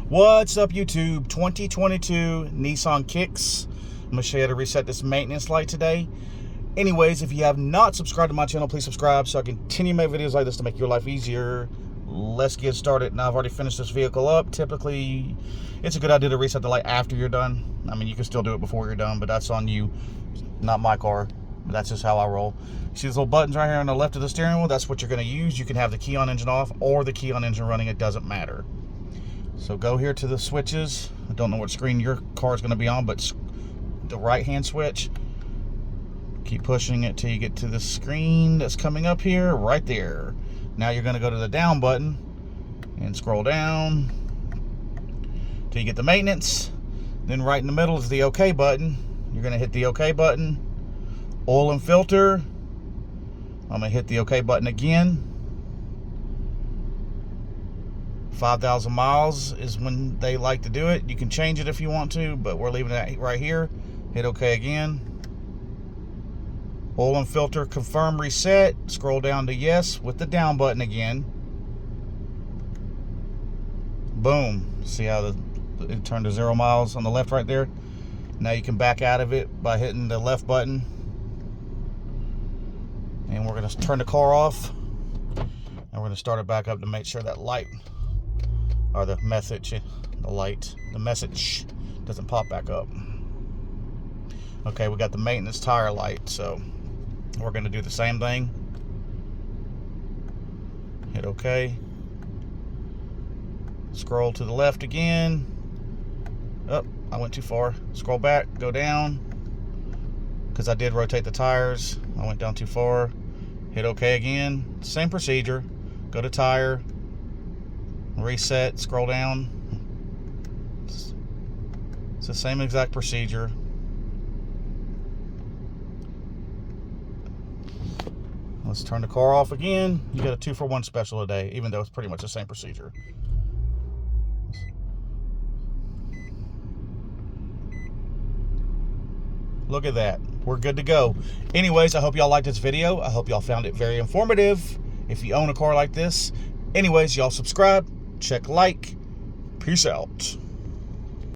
What's up, YouTube? 2022 Nissan Kicks. I'm going to show you how to reset this maintenance light today. Anyways, if you have not subscribed to my channel, please subscribe so I can continue to make videos like this to make your life easier. Let's get started. Now, I've already finished this vehicle up. Typically, it's a good idea to reset the light after you're done. I mean, you can still do it before you're done, but that's on you, not my car. That's just how I roll. See these little buttons right here on the left of the steering wheel? That's what you're going to use. You can have the key on engine off or the key on engine running. It doesn't matter. So go here to the switches. I don't know what screen your car is going to be on, but the right-hand switch. Keep pushing it till you get to the screen that's coming up here, right there. Now you're going to go to the down button and scroll down till you get the maintenance. Then right in the middle is the OK button. You're going to hit the OK button. Oil and filter. I'm going to hit the OK button again. 5,000 miles is when they like to do it. You can change it if you want to, but we're leaving it right here. Hit OK again. Oil and filter confirm reset. Scroll down to yes with the down button again. Boom. See how it turned to 0 miles on the left right there? Now you can back out of it by hitting the left button. And we're going to turn the car off. And we're going to start it back up to make sure that light, or the message doesn't pop back up. Okay, we got the maintenance tire light, so we're going to do the same thing. Hit OK. Scroll to the left again. Oh, I went too far. Scroll back, go down, because I did rotate the tires. I went down too far. Hit OK again. Same procedure. Go to tire, reset, scroll down. It's the same exact procedure. Let's turn the car off again. You get a 2-for-1 special today, even though it's pretty much the same procedure. Look at that. We're good to go. Anyways, I hope y'all liked this video. I hope y'all found it very informative. If you own a car like this. Anyways, y'all subscribe, check like. Peace out.